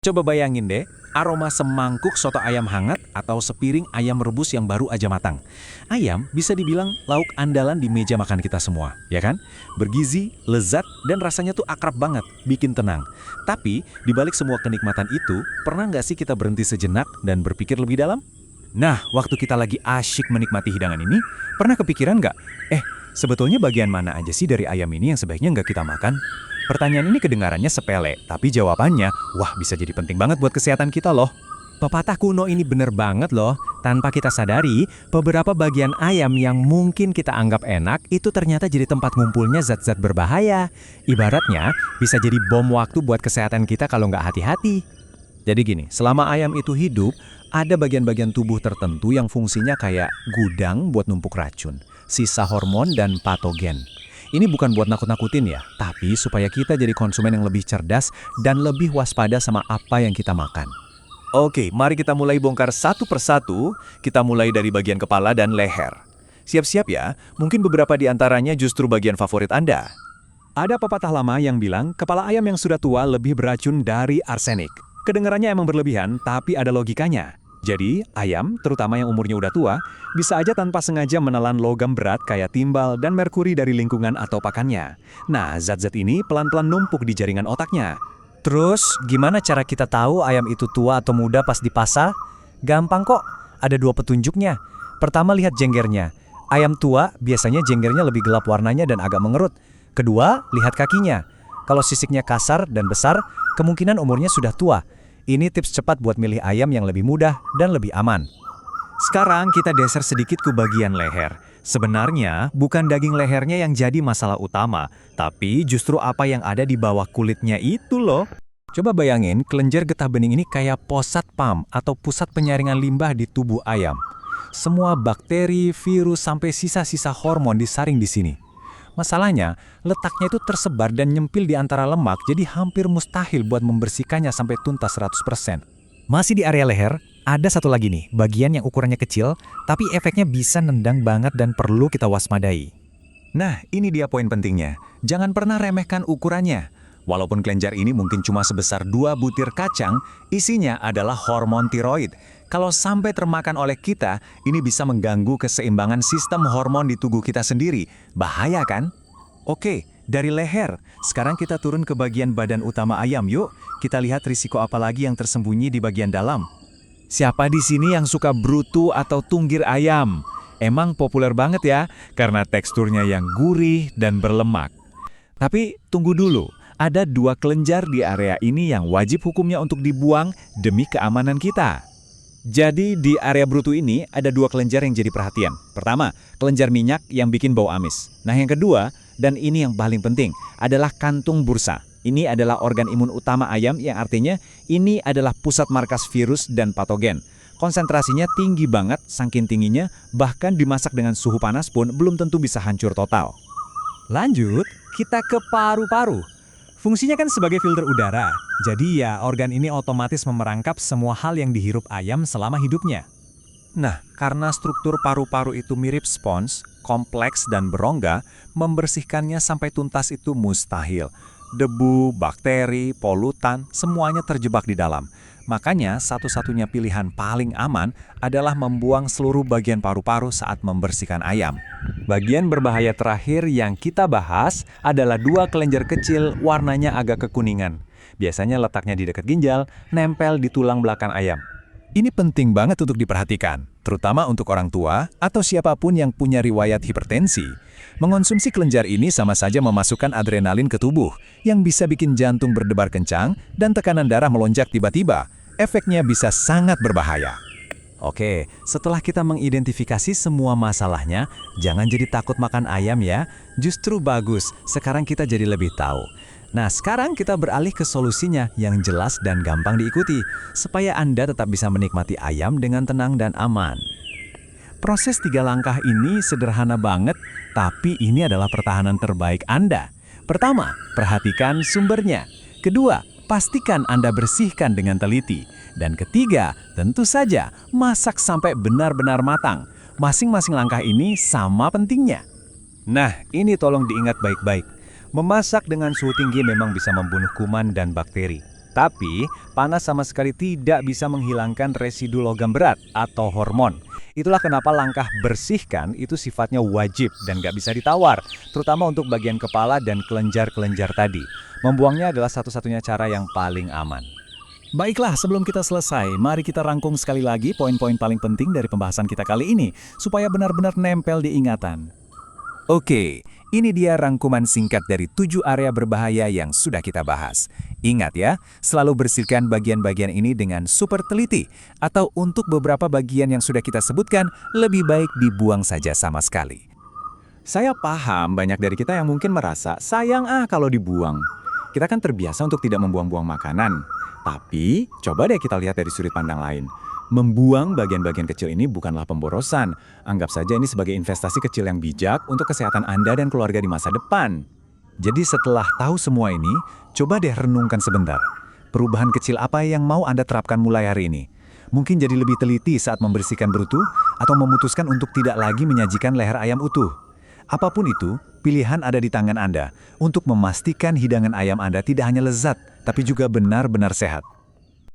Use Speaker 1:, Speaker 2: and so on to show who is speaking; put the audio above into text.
Speaker 1: Coba bayangin deh, aroma semangkuk soto ayam hangat atau sepiring ayam rebus yang baru aja matang. Ayam bisa dibilang lauk andalan di meja makan kita semua, ya kan? Bergizi, lezat, dan rasanya tuh akrab banget, bikin tenang. Tapi, di balik semua kenikmatan itu, pernah nggak sih kita berhenti sejenak dan berpikir lebih dalam? Nah, waktu kita lagi asyik menikmati hidangan ini, pernah kepikiran nggak? Sebetulnya bagian mana aja sih dari ayam ini yang sebaiknya nggak kita makan? Pertanyaan ini kedengarannya sepele, tapi jawabannya, wah bisa jadi penting banget buat kesehatan kita loh.
Speaker 2: Pepatah kuno ini bener banget loh. Tanpa kita sadari, beberapa bagian ayam yang mungkin kita anggap enak itu ternyata jadi tempat ngumpulnya zat-zat berbahaya. Ibaratnya, bisa jadi bom waktu buat kesehatan kita kalau nggak hati-hati.
Speaker 1: Jadi gini, selama ayam itu hidup, ada bagian-bagian tubuh tertentu yang fungsinya kayak gudang buat numpuk racun, sisa hormon dan patogen. Ini bukan buat nakut-nakutin ya, tapi supaya kita jadi konsumen yang lebih cerdas dan lebih waspada sama apa yang kita makan. Oke, mari kita mulai bongkar satu persatu. Kita mulai dari bagian kepala dan leher. Siap-siap ya, mungkin beberapa di antaranya justru bagian favorit Anda. Ada pepatah lama yang bilang, kepala ayam yang sudah tua lebih beracun dari arsenik. Kedengarannya emang berlebihan, tapi ada logikanya. Jadi, ayam, terutama yang umurnya udah tua, bisa aja tanpa sengaja menelan logam berat kayak timbal dan merkuri dari lingkungan atau pakannya. Nah, zat-zat ini pelan-pelan numpuk di jaringan otaknya.
Speaker 2: Terus, gimana cara kita tahu ayam itu tua atau muda pas dipasah? Gampang kok, ada 2 petunjuknya. Pertama, lihat jenggernya. Ayam tua biasanya jenggernya lebih gelap warnanya dan agak mengerut. Kedua, lihat kakinya. Kalau sisiknya kasar dan besar, kemungkinan umurnya sudah tua. Ini tips cepat buat milih ayam yang lebih mudah dan lebih aman.
Speaker 1: Sekarang kita geser sedikit ke bagian leher. Sebenarnya, bukan daging lehernya yang jadi masalah utama, tapi justru apa yang ada di bawah kulitnya itu loh. Coba bayangin, kelenjar getah bening ini kayak posat PAM atau pusat penyaringan limbah di tubuh ayam. Semua bakteri, virus, sampai sisa-sisa hormon disaring di sini. Masalahnya, letaknya itu tersebar dan nyempil di antara lemak, jadi hampir mustahil buat membersihkannya sampai tuntas 100%.
Speaker 2: Masih di area leher, ada satu lagi nih, bagian yang ukurannya kecil, tapi efeknya bisa nendang banget dan perlu kita waspadai.
Speaker 1: Nah, ini dia poin pentingnya. Jangan pernah remehkan ukurannya. Walaupun kelenjar ini mungkin cuma sebesar 2 butir kacang, isinya adalah hormon tiroid. Kalau sampai termakan oleh kita, ini bisa mengganggu keseimbangan sistem hormon di tubuh kita sendiri. Bahaya kan? Oke, dari leher, sekarang kita turun ke bagian badan utama ayam yuk. Kita lihat risiko apa lagi yang tersembunyi di bagian dalam. Siapa di sini yang suka brutu atau tunggir ayam? Emang populer banget ya, karena teksturnya yang gurih dan berlemak. Tapi tunggu dulu, ada 2 kelenjar di area ini yang wajib hukumnya untuk dibuang demi keamanan kita. Jadi di area brutu ini ada 2 kelenjar yang jadi perhatian. Pertama, kelenjar minyak yang bikin bau amis. Nah yang kedua, dan ini yang paling penting, adalah kantung bursa. Ini adalah organ imun utama ayam yang artinya ini adalah pusat markas virus dan patogen. Konsentrasinya tinggi banget, saking tingginya bahkan dimasak dengan suhu panas pun belum tentu bisa hancur total.
Speaker 2: Lanjut, kita ke paru-paru. Fungsinya kan sebagai filter udara, jadi ya organ ini otomatis memerangkap semua hal yang dihirup ayam selama hidupnya.
Speaker 1: Nah, karena struktur paru-paru itu mirip spons, kompleks dan berongga, membersihkannya sampai tuntas itu mustahil. Debu, bakteri, polutan, semuanya terjebak di dalam. Makanya satu-satunya pilihan paling aman adalah membuang seluruh bagian paru-paru saat membersihkan ayam. Bagian berbahaya terakhir yang kita bahas adalah 2 kelenjar kecil warnanya agak kekuningan. Biasanya letaknya di dekat ginjal, nempel di tulang belakang ayam. Ini penting banget untuk diperhatikan, terutama untuk orang tua atau siapapun yang punya riwayat hipertensi. Mengonsumsi kelenjar ini sama saja memasukkan adrenalin ke tubuh, yang bisa bikin jantung berdebar kencang dan tekanan darah melonjak tiba-tiba. Efeknya bisa sangat berbahaya. Oke, setelah kita mengidentifikasi semua masalahnya, jangan jadi takut makan ayam ya. Justru bagus, sekarang kita jadi lebih tahu. Nah, sekarang kita beralih ke solusinya yang jelas dan gampang diikuti, supaya Anda tetap bisa menikmati ayam dengan tenang dan aman. Proses 3 langkah ini sederhana banget, tapi ini adalah pertahanan terbaik Anda. Pertama, perhatikan sumbernya. Kedua, pastikan Anda bersihkan dengan teliti. Dan ketiga, tentu saja, masak sampai benar-benar matang. Masing-masing langkah ini sama pentingnya. Nah, ini tolong diingat baik-baik. Memasak dengan suhu tinggi memang bisa membunuh kuman dan bakteri. Tapi, panas sama sekali tidak bisa menghilangkan residu logam berat atau hormon. Itulah kenapa langkah bersihkan itu sifatnya wajib dan nggak bisa ditawar, terutama untuk bagian kepala dan kelenjar-kelenjar tadi. Membuangnya adalah satu-satunya cara yang paling aman.
Speaker 3: Baiklah, sebelum kita selesai, mari kita rangkum sekali lagi poin-poin paling penting dari pembahasan kita kali ini, supaya benar-benar nempel di ingatan.
Speaker 4: Oke, ini dia rangkuman singkat dari 7 area berbahaya yang sudah kita bahas. Ingat ya, selalu bersihkan bagian-bagian ini dengan super teliti, atau untuk beberapa bagian yang sudah kita sebutkan, lebih baik dibuang saja sama sekali.
Speaker 5: Saya paham banyak dari kita yang mungkin merasa sayang kalau dibuang. Kita kan terbiasa untuk tidak membuang-buang makanan. Tapi, coba deh kita lihat dari sudut pandang lain. Membuang bagian-bagian kecil ini bukanlah pemborosan. Anggap saja ini sebagai investasi kecil yang bijak untuk kesehatan Anda dan keluarga di masa depan.
Speaker 1: Jadi setelah tahu semua ini, coba deh renungkan sebentar. Perubahan kecil apa yang mau Anda terapkan mulai hari ini? Mungkin jadi lebih teliti saat membersihkan berutu, atau memutuskan untuk tidak lagi menyajikan leher ayam utuh. Apapun itu, pilihan ada di tangan Anda untuk memastikan hidangan ayam Anda tidak hanya lezat, tapi juga benar-benar sehat.